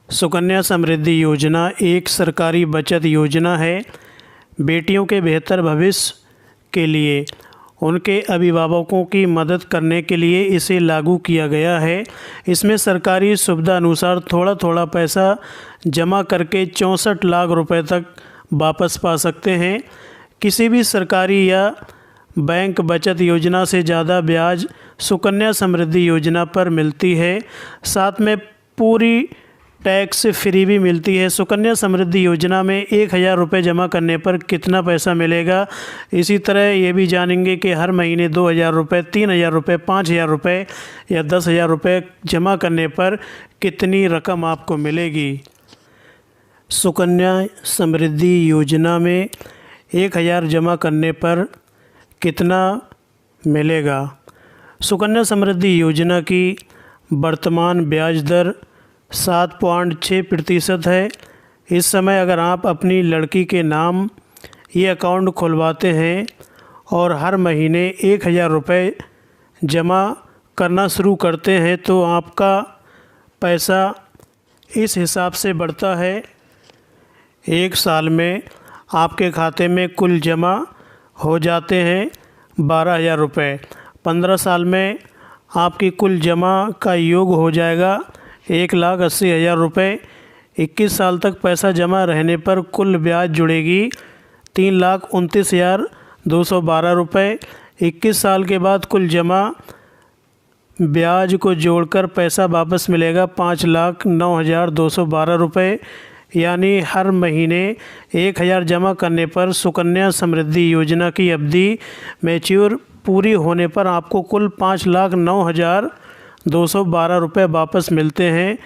सुकन्या समृद्धि योजना एक सरकारी बचत योजना है। बेटियों के बेहतर भविष्य के लिए उनके अभिभावकों की मदद करने के लिए इसे लागू किया गया है। इसमें सरकारी सुविधा अनुसार थोड़ा थोड़ा पैसा जमा करके 64 लाख रुपए तक वापस पा सकते हैं। किसी भी सरकारी या बैंक बचत योजना से ज़्यादा ब्याज सुकन्या समृद्धि योजना पर मिलती है। साथ में पूरी टैक्स फ्री भी मिलती है। सुकन्या समृद्धि योजना में 1000 रुपये जमा करने पर कितना पैसा मिलेगा, इसी तरह ये भी जानेंगे कि हर महीने 2000 रुपये, 3000 रुपये, 5000 रुपये या 10,000 रुपये जमा करने पर कितनी रकम आपको मिलेगी। सुकन्या समृद्धि योजना में 1000 जमा करने पर कितना मिलेगा। सुकन्या समृद्धि योजना की वर्तमान ब्याज दर 7.6% है। इस समय अगर आप अपनी लड़की के नाम ये अकाउंट खुलवाते हैं और हर महीने 1000 रुपये जमा करना शुरू करते हैं तो आपका पैसा इस हिसाब से बढ़ता है। 1 साल में आपके खाते में कुल जमा हो जाते हैं 12,000 रुपये। 15 साल में आपकी कुल जमा का योग हो जाएगा 1,80,000 रुपये। 21 साल तक पैसा जमा रहने पर कुल ब्याज जुड़ेगी 3,29,212 रुपये। 21 साल के बाद कुल जमा ब्याज को जोड़कर पैसा वापस मिलेगा 5,09,212 रुपये। यानी हर महीने 1000 जमा करने पर सुकन्या समृद्धि योजना की अवधि मैच्योर पूरी होने पर आपको कुल 5,09,212 रुपये वापस मिलते हैं,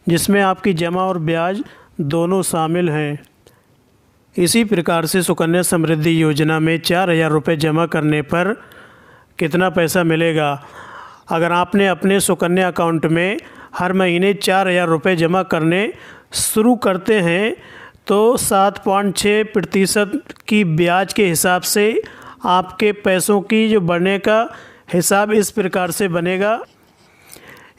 जिसमें आपकी जमा और ब्याज दोनों शामिल हैं। इसी प्रकार से सुकन्या समृद्धि योजना में 4000 रुपये जमा करने पर कितना पैसा मिलेगा। अगर आपने अपने सुकन्या अकाउंट में हर महीने 4000 रुपये जमा करने शुरू करते हैं तो 7.6% की ब्याज के हिसाब से आपके पैसों की जो बढ़ने का हिसाब इस प्रकार से बनेगा।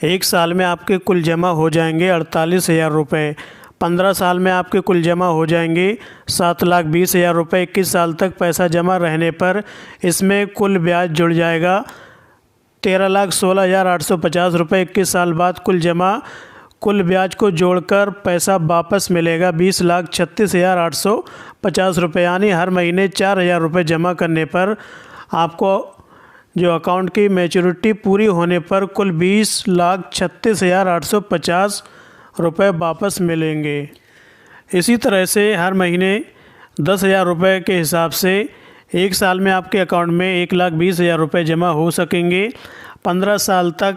1 साल में आपके कुल जमा हो जाएंगे 48,000 रुपये। 15 साल में आपके कुल जमा हो जाएंगे 7,20,000 रुपये। 21 साल तक पैसा जमा रहने पर इसमें कुल ब्याज जुड़ जाएगा 13,16,850 रुपये। 21 साल बाद कुल ब्याज को जोड़कर पैसा वापस मिलेगा 20,36,850 रुपये। यानी हर महीने 4000 रुपये जमा करने पर आपको जो अकाउंट की मैच्योरिटी पूरी होने पर कुल 20,36,850 रुपये वापस मिलेंगे। इसी तरह से हर महीने 10,000 रुपये के हिसाब से 1 साल में आपके अकाउंट में 1,20,000 रुपये जमा हो सकेंगे। 15 साल तक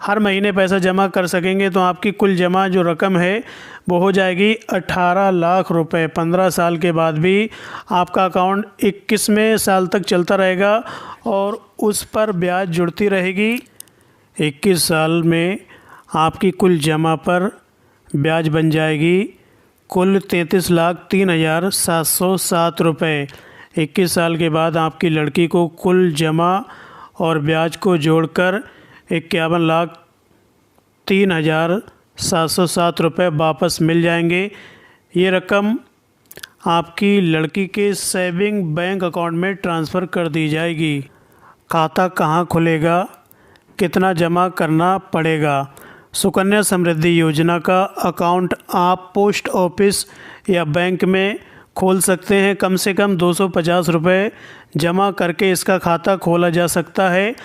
हर महीने पैसा जमा कर सकेंगे तो आपकी कुल जमा जो रकम है वो हो जाएगी 18 लाख रुपए। 15 साल के बाद भी आपका अकाउंट 21वें साल तक चलता रहेगा और उस पर ब्याज जुड़ती रहेगी। 21 साल में आपकी कुल जमा पर ब्याज बन जाएगी कुल 33,03,707 रुपये। 21 साल के बाद आपकी लड़की को कुल जमा और ब्याज को जोड़कर 51,03,707 रुपये वापस मिल जाएंगे। ये रकम आपकी लड़की के सेविंग बैंक अकाउंट में ट्रांसफ़र कर दी जाएगी। खाता कहाँ खुलेगा, कितना जमा करना पड़ेगा। सुकन्या समृद्धि योजना का अकाउंट आप पोस्ट ऑफिस या बैंक में खोल सकते हैं। कम से कम 250 रुपये जमा करके इसका खाता खोला जा सकता है।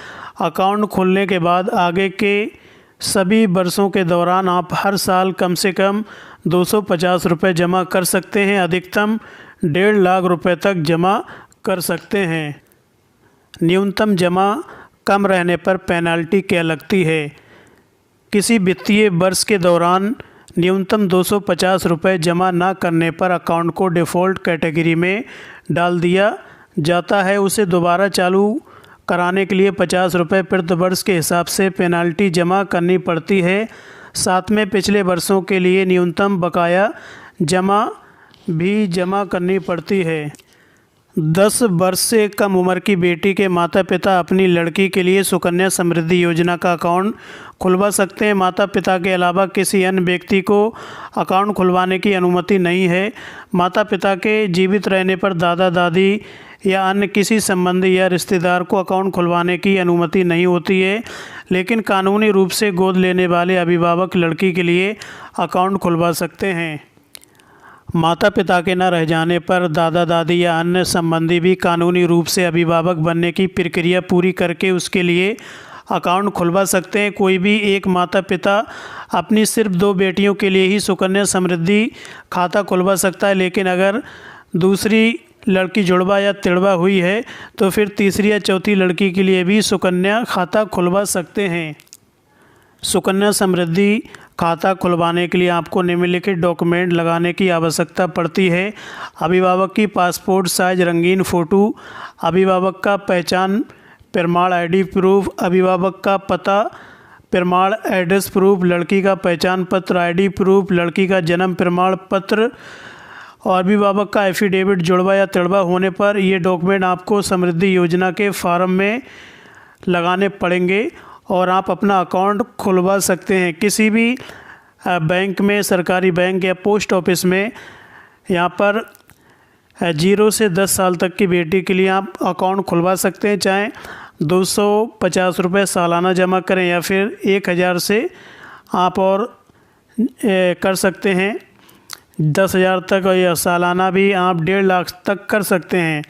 अकाउंट खोलने के बाद आगे के सभी वर्षों के दौरान आप हर साल कम से कम 250 रुपये जमा कर सकते हैं। अधिकतम 1.5 लाख रुपये तक जमा कर सकते हैं। न्यूनतम जमा कम रहने पर पेनल्टी क्या लगती है। किसी वित्तीय वर्ष के दौरान न्यूनतम 250 रुपये जमा न करने पर अकाउंट को डिफ़ॉल्ट कैटेगरी में डाल दिया जाता है। उसे दोबारा चालू कराने के लिए 50 रुपये प्रति वर्ष के हिसाब से पेनल्टी जमा करनी पड़ती है। साथ में पिछले वर्षों के लिए न्यूनतम बकाया जमा भी जमा करनी पड़ती है। 10 वर्ष से कम उम्र की बेटी के माता पिता अपनी लड़की के लिए सुकन्या समृद्धि योजना का अकाउंट खुलवा सकते हैं। माता पिता के अलावा किसी अन्य व्यक्ति को अकाउंट खुलवाने की अनुमति नहीं है। माता पिता के जीवित रहने पर दादा दादी या अन्य किसी संबंधी या रिश्तेदार को अकाउंट खुलवाने की अनुमति नहीं होती है, लेकिन कानूनी रूप से गोद लेने वाले अभिभावक लड़की के लिए अकाउंट खुलवा सकते हैं। माता पिता के न रह जाने पर दादा दादी या अन्य संबंधी भी कानूनी रूप से अभिभावक बनने की प्रक्रिया पूरी करके उसके लिए अकाउंट खुलवा सकते हैं। कोई भी एक माता पिता अपनी सिर्फ 2 बेटियों के लिए ही सुकन्या समृद्धि खाता खुलवा सकता है, लेकिन अगर दूसरी लड़की जुड़वा या तिड़वा हुई है तो फिर तीसरी या चौथी लड़की के लिए भी सुकन्या खाता खुलवा सकते हैं। सुकन्या समृद्धि खाता खुलवाने के लिए आपको निम्नलिखित डॉक्यूमेंट लगाने की आवश्यकता पड़ती है। अभिभावक की पासपोर्ट साइज रंगीन फ़ोटो, अभिभावक का पहचान प्रमाण आईडी प्रूफ, अभिभावक का पता प्रमाण एड्रेस प्रूफ, लड़की का पहचान पत्र आईडी प्रूफ, लड़की का जन्म प्रमाण पत्र और अभिभावक का एफिडेविट जुड़वा या तिड़वा होने पर ये डॉक्यूमेंट आपको समृद्धि योजना के फॉर्म में लगाने पड़ेंगे और आप अपना अकाउंट खुलवा सकते हैं। किसी भी बैंक में, सरकारी बैंक या पोस्ट ऑफिस में यहाँ पर 0 से 10 साल तक की बेटी के लिए आप अकाउंट खुलवा सकते हैं। चाहे 250 रुपये सालाना जमा करें या फिर 1000 से आप और कर सकते हैं 10,000 तक, या सालाना भी आप 1.5 लाख तक कर सकते हैं।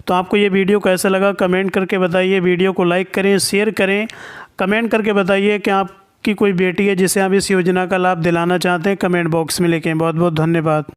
तो आपको ये वीडियो कैसा लगा कमेंट करके बताइए। वीडियो को लाइक करें, शेयर करें, कमेंट करके बताइए कि आपकी कोई बेटी है जिसे आप इस योजना का लाभ दिलाना चाहते हैं। कमेंट बॉक्स में लिखें। बहुत बहुत धन्यवाद।